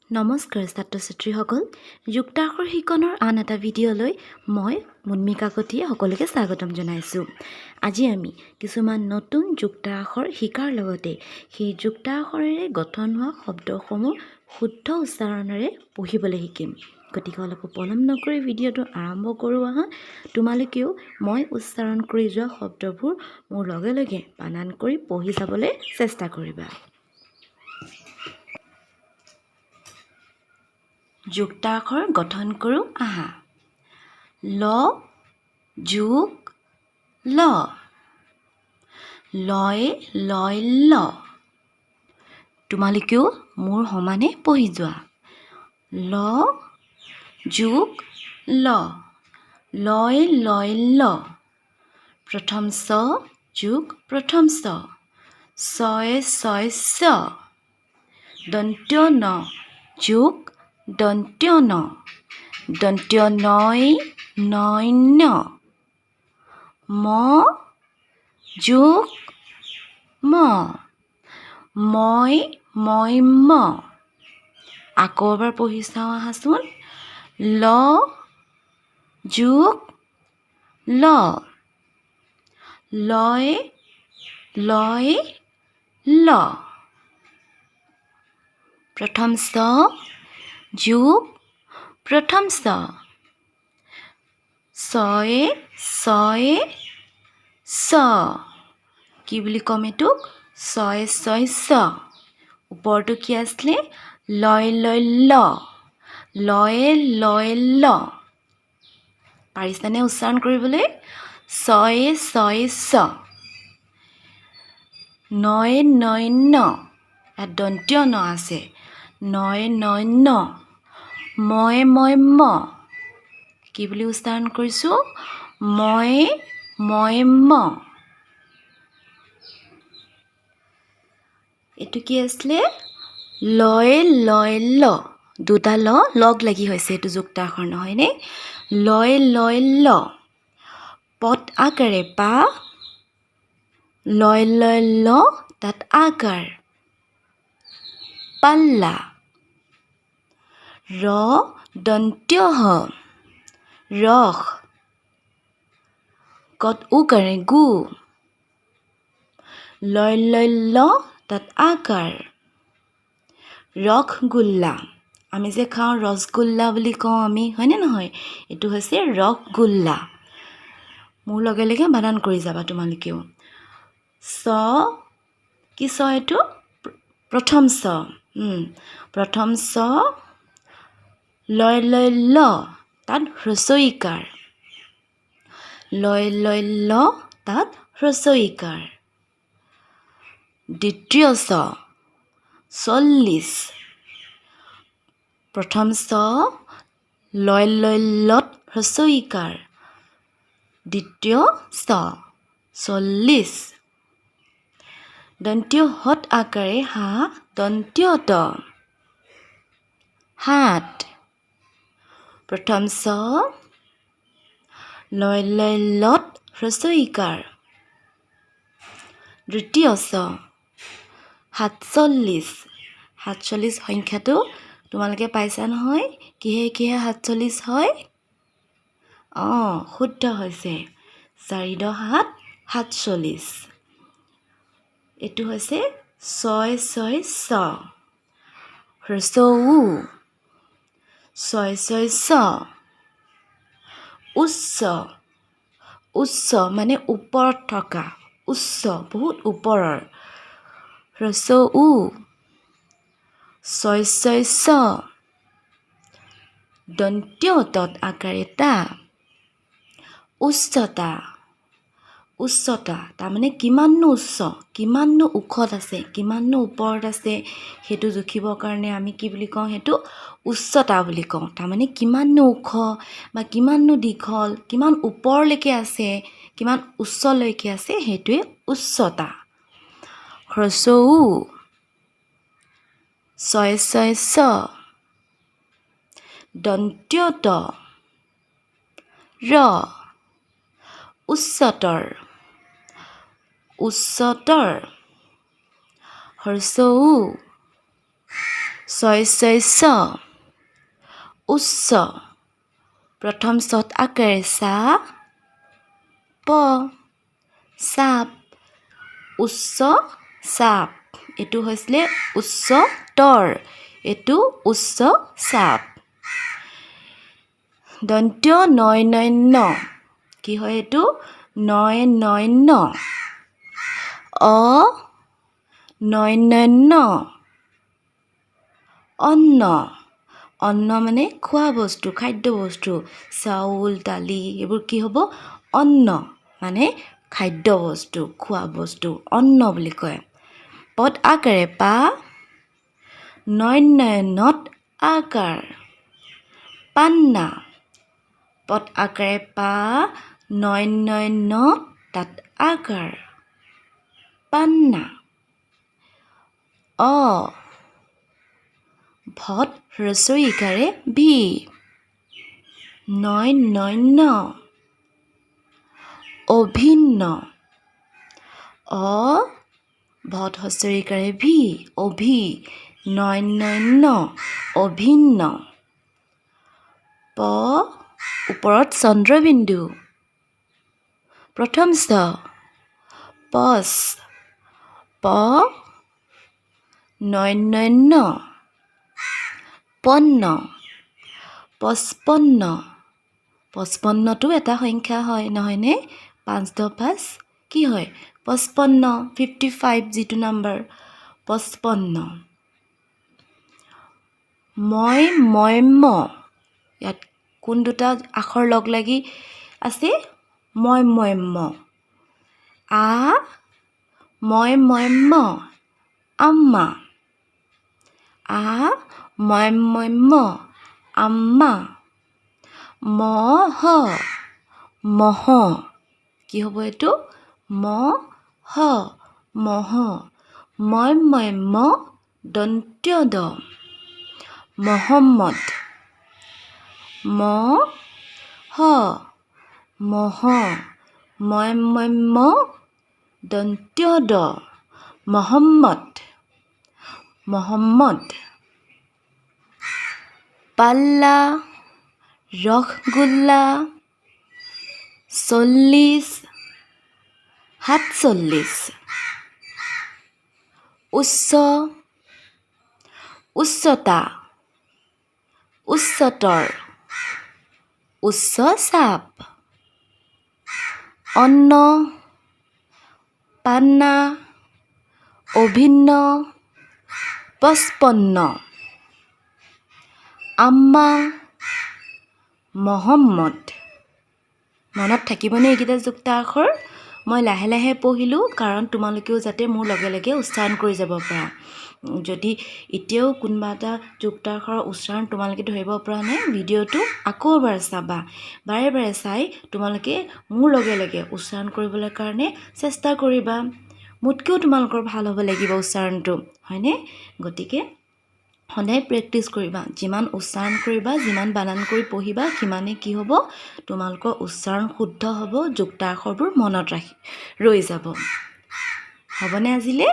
নমস্কাৰ ছাত্ৰ ছাত্ৰীসকল যুক্তাক্ষৰ শিকনৰ আন এটা ভিডিঅ'লৈ মই মুন্মিকা কটিয়ে সকলোকে স্বাগতম জনাইছো। আজি আমি কিছুমান নতুন যুক্তাক্ষৰ শিকাৰ লগতে সেই যুক্তাক্ষৰেৰে গঠন হোৱা শব্দসমূহ শুদ্ধ উচ্চাৰণেৰে পঢ়িবলৈ শিকিম। গতিকে অলপ পলম নকৰি ভিডিঅ'টো আৰম্ভ কৰোঁ আহা। তোমালোকেও মই উচ্চাৰণ কৰি যোৱা শব্দবোৰ মোৰ লগে লগে বানান কৰি পঢ়ি যাবলৈ চেষ্টা কৰিবা। যুক্তাক্ষৰ গঠন কৰোঁ আহা। ল যোগ ল, লয়ে লয় ল। তোমালোকেও মোৰ সমানে পঢ়ি যোৱা। ল যোগ ল, লয়ে লয় ল। প্ৰথম ছ যোগ প্ৰথম ছ, ছয়ে ছয় ছ। দন্ত্য ন যোগ দন্ত্য ন, দন্ত্য নয় নয় ন। ম যোগ ম, ময় ময় ম। আকৌ এবাৰ পঢ়ি চাওঁ আহাচোন। ল যোগ ল, লয় লয় ল। প্ৰথম ছ যোগ প্ৰথম ছ, ছয়ে ছয়ে ছ। কি বুলি ক'ম এইটোক? ছয় ছয় ছ। ওপৰটো কি আছিলে? লয় লয় ল, লয়ে লয় ল। পাৰিছানে উচ্চাৰণ কৰিবলৈ? ছয়ে ছয় ছ। নয়ে নয় ন, ইয়াত দন্ত্য ন আছে। নয়ে নয় ন, ময়ে ময় ম। কি বুলি উচ্চাৰণ কৰিছোঁ? ময়ে ময়ে ম। এইটো কি আছিলে? লয়ে লয় ল। দুটা ল লগ লাগি হৈছে, এইটো যুক্তাক্ষৰ নহয়নে? লয়ে লয় ল। পদ আকাৰে পা, লয় লয় ল, তাত আকাৰ পাল্লা। ৰ দন্ত্য হ, ৰস। কত উকাৰে গু, লয় লয় ল, তাত আকাৰ ৰসগোল্লা। আমি যে খাওঁ ৰসগোল্লা বুলি কওঁ আমি, হয়নে নহয়? এইটো হৈছে ৰসগোল্লা। মোৰ লগে লগে বানান কৰি যাবা তোমালোকেও। ছ কি ছ এইটো? প্ৰথম ছ। প্ৰথম ছ, লয় লয় ল, তাত হ্ৰস্বইকাৰ। লয় লয় ল, তাত হ্ৰস্বইকাৰ। দ্বিতীয় ছ, 40। প্ৰথম ছ, লয় লয় লত হ্ৰস্বইকাৰ। দ্বিতীয় ছ, 40। দন্ত্য হত আকাৰে হা, দন্ত্য ত, হাত। প্ৰথম ছ, লয় লয় লত হ্ৰস্বইকাৰ। দ্বিতীয় ছ, 47। 47 সংখ্যাটো তোমালোকে পাইছা নহয়? কিহে কিহে 47 হয়? শুদ্ধ হৈছে। 4 × 7 = 47। এইটো হৈছে 6 6 ছ, হ্ৰস্ব উ। 6 6 ছ। উচ্চ, উচ্চ মানে ওপৰত থকা, উচ্চ বহুত ওপৰৰ। হ্ৰস্ব উ। 6 6 ছ। দন্ত্য তত আকাৰে তা, উচ্চতা। উচ্চতা তাৰমানে কিমাননো উচ্চ, কিমাননো ওখত আছে, কিমাননো ওপৰত আছে, সেইটো জুখিবৰ কাৰণে আমি কি বুলি কওঁ? সেইটো উচ্চতা বুলি কওঁ। তাৰমানে কিমাননো ওখ বা কিমাননো দীঘল, কিমান ওপৰলৈকে আছে, কিমান উচ্চলৈকে আছে, সেইটোৱে উচ্চতা। হ্ৰস্ব উ। 6 6 ছ। দন্ত্য ত, ৰ। উচ্চতৰ, উচ্চতৰ। হ্ৰস্ব উ। ছয় ছয় ছ উচ্চ প্ৰথম চত আকাৰে সা প সাপ উচ্চ সাপ এটো হৈছিলে উচ্চ তৰ এটো উচ্চ সাপ দন্ত্য নয় নয় ন কি হয় এটো নয় নয় ন অ নয় নয় ন অন্ন অন্ন মানে খোৱা বস্তু খাদ্য বস্তু চাউল দালি এইবোৰ কি হ'ব অন্ন মানে খাদ্য বস্তু খোৱা বস্তু অন্ন বুলি কয় পদ আকাৰে পা নয় নয় নত আকাৰ পান্না পদ আকাৰে পা নয় নয় নত তাত আকাৰ পান্না অ ভত হ্ৰস্ব ইকাৰে ভি নয় নয় ন অভিন্ন অ ভত হ্ৰস্ব ইকাৰে ভি অভি নয় নয় ন অভিন্ন প ওপৰত চন্দ্ৰবিন্দু প্ৰথম ছ পচ প নয় নয় ন পন্ন পঁচপন্ন পঁচপন্নটো এটা সংখ্যা হয় নহয়নে 5 10 5 কি হয় 55 55 যিটো নাম্বাৰ 55 মই ম ইয়াত কোন দুটা আখৰ লগ লাগি আছে মই ম আ মই ম আম্মা আ মই ম আম্মা মহ মহ কি হ'ব এটো মহ মহ মই ম দন্ত্য দ মহম্মদ মহ মহ মই ম দন্ত্য দ মহম্মদ মহম্মদ পাল্লা ৰসগোল্লা 40 47 উচ্চ উচ্চতা উচ্চতৰ উচ্চ চাপ অন্ন পান্না অভিন্ন 55 আম্মা মহম্মদ মনত থাকিবনে এইকেইটা যুক্ত আখৰ মই লাহে লাহে পঢ়িলোঁ কাৰণ তোমালোকেও যাতে মোৰ লগে লগে উচ্চাৰণ কৰি যাব পাৰা যদি এতিয়াও কোনোবা এটা যুক্ত আখৰৰ উচ্চাৰণ তোমালোকে ধৰিব পৰা নাই ভিডিঅ'টো আকৌ এবাৰ চাবা বাৰে বাৰে চাই তোমালোকে মোৰ লগে লগে উচ্চাৰণ কৰিবলৈ কাৰণে চেষ্টা কৰিবা মোতকেও তোমালোকৰ ভাল হ'ব লাগিব উচ্চাৰণটো হয়নে গতিকে সদায় প্ৰেক্টিছ কৰিবা যিমান উচ্চাৰণ কৰিবা যিমান বানান কৰি পঢ়িবা সিমানে কি হ'ব তোমালোকৰ উচ্চাৰণ শুদ্ধ হ'ব যুক্ত আখৰবোৰ মনত ৰৈ যাব হ'বনে আজিলে